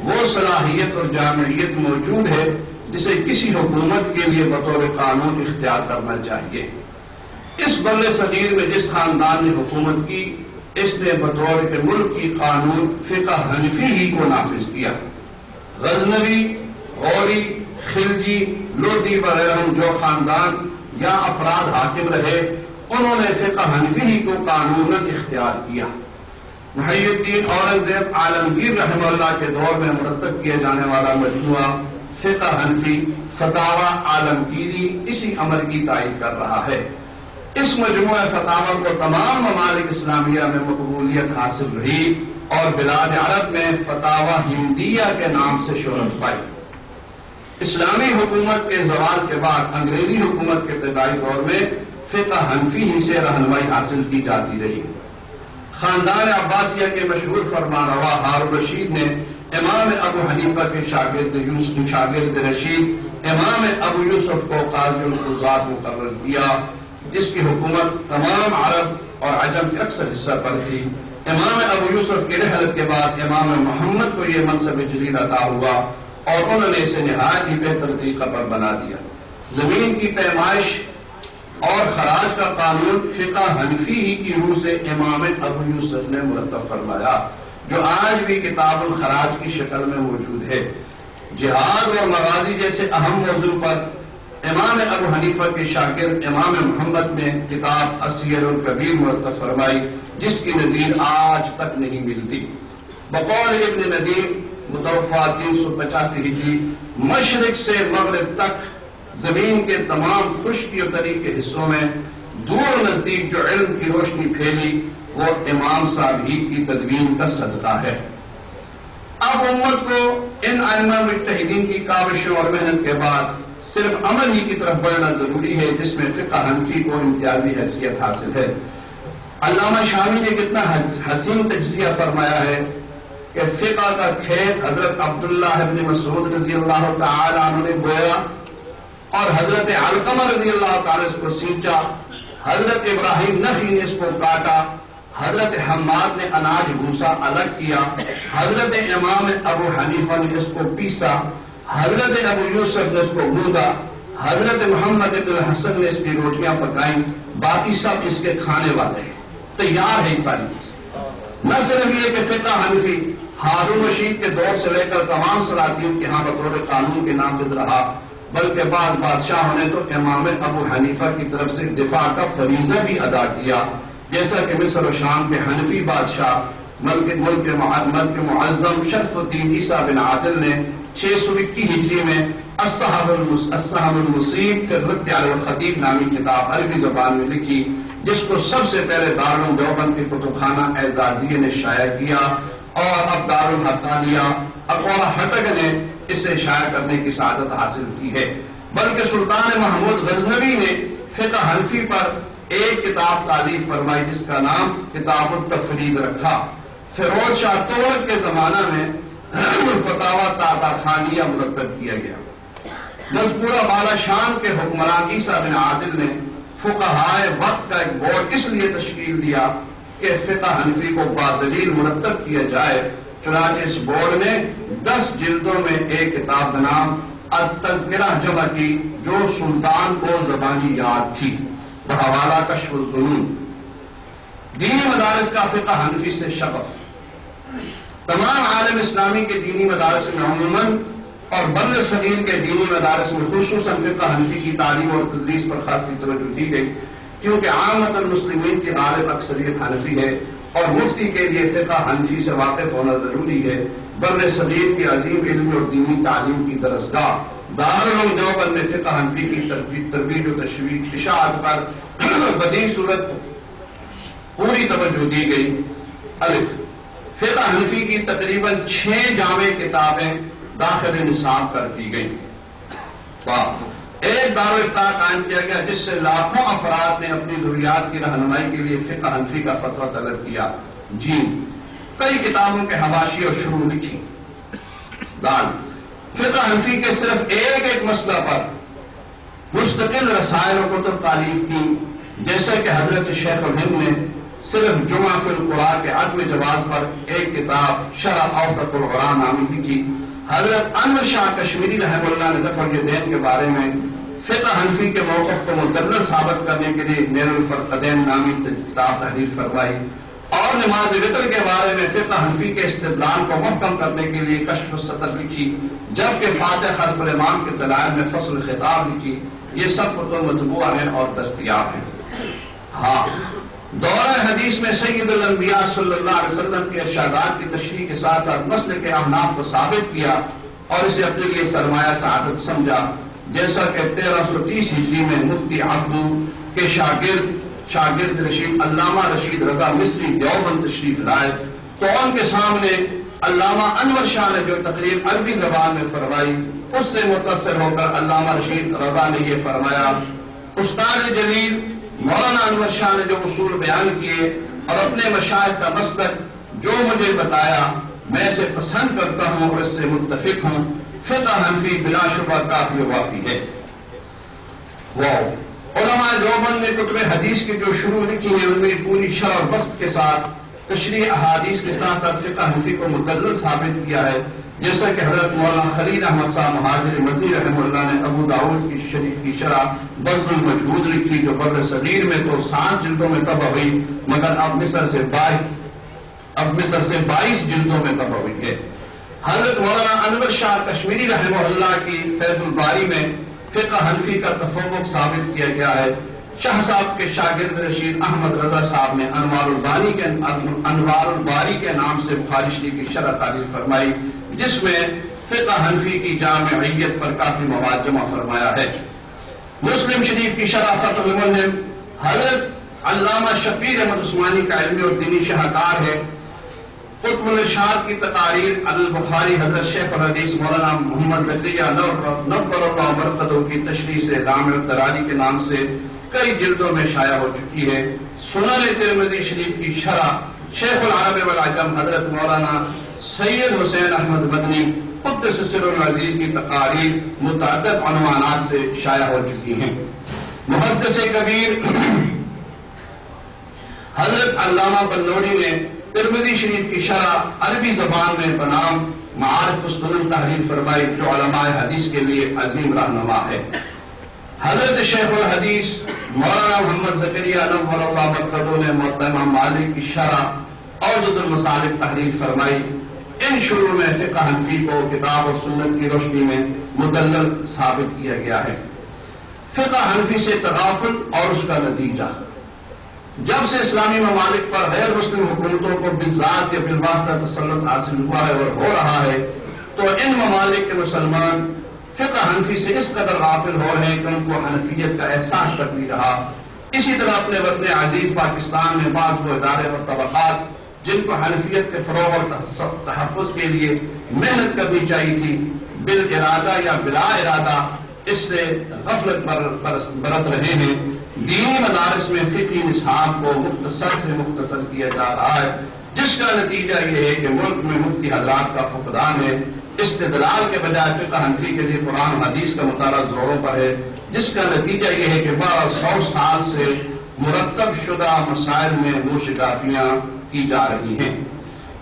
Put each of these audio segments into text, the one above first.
وہ صلاحیت اور جامعیت موجود ہے جسے کسی حکومت کے لیے بطور قانون اختیار کرنا چاہیے۔ اس بر صغیر میں جس خاندان نے حکومت کی، اس نے بطور کے ملک کی قانون فقہ حنفی ہی کو نافذ کیا۔ غزنوی، غوری، خلجی، لودھی وغیرہ جو خاندان یا افراد حاکم رہے، انہوں نے فقہ حنفی ہی کو قانوناً اختیار کیا۔ محی الدین اورنگزیب عالمگیر رحمہ اللہ کے دور میں مرتب کیے جانے والا مجموعہ فقہ حنفی فتاوی عالمگیری اسی امر کی تائید کر رہا ہے۔ اس مجموعہ فتاوی کو تمام ممالک اسلامیہ میں مقبولیت حاصل رہی اور بلاد عرب میں فتاوی ہندیہ کے نام سے شہرت پائی۔ اسلامی حکومت کے زوال کے بعد انگریزی حکومت کے ابتدائی دور میں فقہ حنفی ہی سے رہنمائی حاصل کی جاتی رہی۔ خاندان عباسیہ کے مشہور فرمانروا ہارون رشید نے امام ابو حنیفہ کے شاگرد رشید امام ابو یوسف کو قاضی القضات مقرر کیا، جس کی حکومت تمام عرب اور عجم کے اکثر حصہ پر تھی۔ امام ابو یوسف کی رحلت کے بعد امام محمد کو یہ منصب جلیل عطا ہوا اور انہوں نے اسے نہایت ہی بہتر طریقہ پر بنا دیا۔ زمین کی پیمائش اور خراج کا قانون فقہ حنفی ہی کی روح سے امام ابو یوسف نے مرتب فرمایا، جو آج بھی کتاب الخراج کی شکل میں موجود ہے۔ جہاد اور مغازی جیسے اہم موضوع پر امام ابو حنیفہ کے شاگرد امام محمد نے کتاب السیر الکبیر مرتب فرمائی، جس کی نظیر آج تک نہیں ملتی۔ بقول ابن ندیم متوفا 385 ہجری، مشرق سے مغرب تک زمین کے تمام خشکی و تری کے حصوں میں دور نزدیک جو علم کی روشنی پھیلی، وہ امام صاحب ہی کی تدوین کا صدقہ ہے۔ اب امت کو ان ائمہ مجتہدین کی کاوشوں اور محنت کے بعد صرف عمل ہی کی طرف بڑھنا ضروری ہے، جس میں فقہ حنفی کو امتیازی حیثیت حاصل ہے۔ علامہ شامی نے کتنا حسین تجزیہ فرمایا ہے کہ فقہ کا کھیت حضرت عبداللہ ابن مسعود رضی اللہ تعالی عنہ نے بویا اور حضرت علقمہ رضی اللہ تعالی اس کو سینچا، حضرت ابراہیم نخعی نے اس کو کاٹا، حضرت حماد نے اناج بھوسا الگ کیا، حضرت امام ابو حنیفہ نے اس کو پیسا، حضرت ابو یوسف نے اس کو گوندا، حضرت محمد ابن الحسن نے اس کی روٹیاں پکائیں، باقی سب اس کے کھانے والے ہیں، تیار ہے ساری چیز۔ نہ صرف یہ کہ فقہ حنفی ہارون رشید کے دور سے لے کر تمام سلاطین کے ہاں بطور قانون کے نافذ رہا، بلکہ بعض بادشاہوں نے تو امام ابو حنیفہ کی طرف سے دفاع کا فریضہ بھی ادا کیا، جیسا کہ مصر و شام کے حنفی بادشاہ ملک معظم شرف الدین عیسیٰ بن عادل نے 621 ہجری میں السہم المصیب فی الرد علی الخطیب نامی کتاب عربی زبان میں لکھی، جس کو سب سے پہلے دارالعلوم دیوبند کے کتب خانہ اعزازیہ نے شائع کیا اور اب دارالحقانیہ اقوام ہٹگ نے اسے شائع کرنے کی سعادت حاصل کی ہے۔ بلکہ سلطان محمود غزنوی نے فقہ حنفی پر ایک کتاب تالیف فرمائی، جس کا نام کتاب التفرید رکھا۔ فیروز شاہ تغلق کے زمانہ میں فتاوی تاطاخانیہ مرتب کیا گیا۔ مذکورہ بالا شان کے حکمران عیسیٰ بن عادل نے فقہائے وقت کا ایک بورڈ اس لیے تشکیل دیا کہ فقہ حنفی کو بادلیل مرتب کیا جائے، چنانچہ اس بورڈ نے 10 جلدوں میں ایک کتاب بنام التذکرہ جمع کی، جو سلطان کو زبانی یاد تھی، بحوالہ کشف الظنون۔ دینی مدارس کا فقہ حنفی سے شغف۔ تمام عالم اسلامی کے دینی مدارس میں عموماً اور بر صغیر کے دینی مدارس میں خصوصاً فقہ حنفی کی تعلیم اور تدریس پر خاصی توجہ دی گئی، کیونکہ عامت المسلمین کی غالب اکثریت حنفی ہے اور مفتی کے لیے فقہ حنفی سے واقف ہونا ضروری ہے۔ بر صغیر کی عظیم علمی اور دینی تعلیم کی درسگاہ دارالعلوم دیوبند میں فقہ حنفی کی ترویج و تشویق اشاعت پر بدیع صورت پوری توجہ دی گئی۔ الف، فقہ حنفی کی تقریباً 6 جامع کتابیں داخل نصاب کر دی گئی۔ ایک دارالافتاء قائم کیا گیا، جس سے لاکھوں افراد نے اپنی ضروریات کی رہنمائی کے لیے فقہ حنفی کا فتویٰ طلب کیا۔ جیم، کئی کتابوں کے حواشی اور شروح لکھی۔ دال، فقہ حنفی کے صرف ایک مسئلہ پر مستقل رسائل و کتب تالیف کی، جیسے کہ حضرت شیخ الہند نے صرف جمعہ فی القرآن کے عدم جواز پر ایک کتاب شرح اوسط القرآن نامی کی۔ حضرت انور شاہ کشمیری رحمہ اللہ نے دفع الدین کے بارے میں فقہ حنفی کے موقف کو مدلل ثابت کرنے کے لیے نیر الفرقدین نامی کتاب تحریر فرمائی، اور نماز وطر کے بارے میں فقہ حنفی کے استدلال کو محکم کرنے کے لیے کشف السطر لکھی، جبکہ فاتح خلف الامام کے دلائل میں فصل خطاب لکھی۔ یہ سب کتب مطبوع ہیں اور دستیاب ہیں۔ ہاں، دورہ حدیث میں سید الانبیاء صلی اللہ علیہ وسلم کے ارشادات کی تشریح کے ساتھ ساتھ مسلک احناف کو ثابت کیا اور اسے اپنے لیے سرمایہ سعادت سمجھا، جیسا کہ 1330 ہجری میں مفتی عبدو کے شاگرد رشید علامہ رشید رضا مصری دیوبند تشریف لائے تو ان کے سامنے علامہ انور شاہ نے جو تقریر عربی زبان میں فرمائی، اس سے متاثر ہو کر علامہ رشید رضا نے یہ فرمایا، استاد جلیل مولانا انور شاہ نے جو اصول بیان کیے اور اپنے مشائخ کا مسلک جو مجھے بتایا، میں اسے پسند کرتا ہوں اور اس سے متفق ہوں۔ فقہ حنفی بلا شبہ کافی و وافی ہے۔ علماء دیوبند نے کتب حدیث کی جو شروع لکھی ہے ان میں پوری شرح اور بسط کے ساتھ تشریح احادیث کے ساتھ ساتھ فقہ حنفی کو مدلل ثابت کیا ہے، جیسا کہ حضرت مولانا خلیل احمد صاحب مہاجر مدنی رحمہ اللہ نے ابو داؤد کی شریف کی شرح بذل المجہود لکھی، جو بر صغیر میں تو 7 جلدوں میں طبع ہوئی، مگر اب مصر سے 22 جلدوں میں طبع ہوئی ہے۔ حضرت مولانا انور شاہ کشمیری رحمہ اللہ کی فیض الباری میں فقہ حنفی کا تفوق ثابت کیا گیا ہے۔ شاہ صاحب کے شاگرد رشید احمد رضا صاحب نے انوار الباری کے نام سے بخاری شریف کی شرح تعریف فرمائی، جس میں فقہ حنفی کی جامعیت پر کافی مواد جمع فرمایا ہے۔ مسلم شریف کی شرح فتح الملم حضرت علامہ شبیر احمد عثمانی کا علمی اور دینی شاہکار ہے۔ قطب الارشاد کی تقاریر البخاری حضرت شیخ الحدیث مولانا محمد زکریہ نور اللہ مرقدہ کی تشریح سے جامع الدراری کے نام سے کئی جلدوں میں شائع ہو چکی ہے۔ سنن ترمذی شریف کی شرح شیخ العرب والعجم حضرت مولانا سید حسین احمد مدنی قدس سر العزیز کی تقاریر متعدد عنوانات سے شائع ہو چکی ہیں۔ محدث کبیر حضرت علامہ بنوری نے ترمذی شریف کی شرح عربی زبان میں بنام معارف السنن تحریر فرمائی، جو علماء حدیث کے لیے عظیم رہنما ہے۔ حضرت شیخ الحدیث مولانا محمد زکریہ نور اللہ مرقدہ نے موطا امام مالک کی شرح اوجد المسالک تحریر فرمائی۔ ان شروع میں فقہ حنفی کو کتاب اور سنت کی روشنی میں مدلل ثابت کیا گیا ہے۔ فقہ حنفی سے تغافل اور اس کا نتیجہ، جب سے اسلامی ممالک پر غیر مسلم حکومتوں کو بالذات یا بالواسطہ تسلط حاصل ہوا ہے اور ہو رہا ہے، تو ان ممالک کے مسلمان فقہ حنفی سے اس قدر غافل ہو رہے ہیں کہ ان کو حنفیت کا احساس تک نہیں رہا۔ اسی طرح اپنے وطن عزیز پاکستان میں بعض وہ ادارے اور طبقات جن کو حنفیت کے فروغ اور تحفظ کے لیے محنت کرنی چاہیے تھی، بالارادہ یا بلا ارادہ اس سے غفلت برت رہے ہیں۔ دینی مدارس میں فقہی نصاب کو مختصر سے مختصر کیا جا رہا ہے، جس کا نتیجہ یہ ہے کہ ملک میں مفتی حضرات کا فقدان ہے۔ استدلال کے بجائے فقہ حنفی کے لیے قرآن حدیث کا مطالعہ زوروں پر ہے، جس کا نتیجہ یہ ہے کہ 1200 سال سے مرتب شدہ مسائل میں موشگافیاں کی جا رہی ہیں۔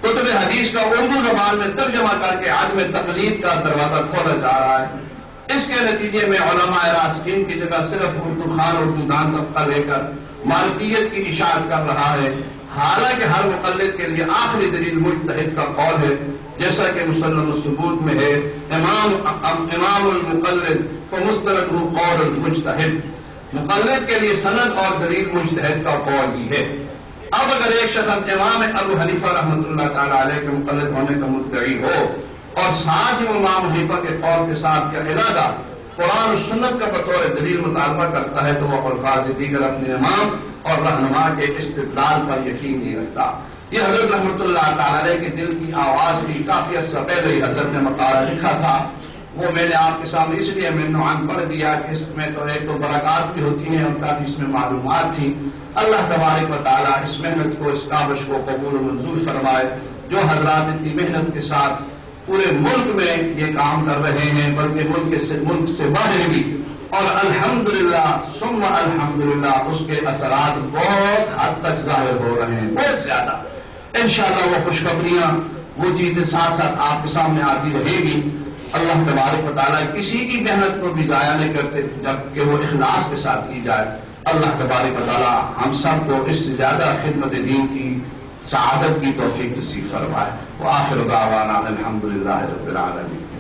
کتب حدیث کا اردو زبان میں ترجمہ کر کے عدم تقلید کا دروازہ کھولا جا رہا ہے۔ اس کے نتیجے میں علماء راسخین کی جگہ صرف اردو خان اردو دان طبقہ لے کر مالکیت کی اشاعت کر رہا ہے، حالانکہ ہر مقلد کے لیے آخری دلیل مجتہد کا قول ہے، جیسا کہ مسلم الثبوت میں ہے، امام المقلد فمستند قول المجتہد، مقلد کے لیے سند اور دلیل مجتہد کا قول ہی ہے۔ اب اگر ایک شخص امام ابو حنیفہ رحمۃ اللہ تعالی علیہ کے مقلد ہونے کا مدعی ہو اور ساتھ ہی امام حنیفہ کے قول کے ساتھ کیا ارادہ قرآن و سنت کا بطور دلیل مطالبہ کرتا ہے، تو وہ الفاظ دیگر اپنے امام اور رہنما کے استدلال پر یقین نہیں رکھتا۔ یہ حضرت رحمۃ اللہ تعالی علیہ کے دل کی آواز تھی، کافی عرصہ پہلے ہی حضرت نے مقالہ لکھا تھا، وہ میں نے آپ کے سامنے اس لیے عنوان پڑھ دیا کہ اس میں تو ایک تو برکات بھی ہوتی ہیں اور کافی اس میں معلومات تھی۔ اللہ تبارک و تعالیٰ اس محنت کو، اس کاوش کو قبول و منظور فرمائے، جو حضرات اتنی محنت کے ساتھ پورے ملک میں یہ کام کر رہے ہیں، بلکہ ملک سے باہر بھی اور الحمدللہ ثم الحمدللہ اس کے اثرات بہت حد تک ظاہر ہو رہے ہیں، بہت زیادہ۔ انشاءاللہ وہ خوشخبریاں، وہ چیزیں ساتھ ساتھ آپ کے سامنے آتی رہیں گی۔ اللہ تبارک و تعالیٰ کسی کی محنت کو بھی ضائع نہیں کرتے جبکہ وہ اخلاص کے ساتھ کی جائے۔ اللہ تبارک و تعالیٰ ہم سب کو اس سے زیادہ خدمت دین کی سعادت کی توفیق نصیب فرمائے۔ وآخر دعوانا الحمدللہ رب العالمین۔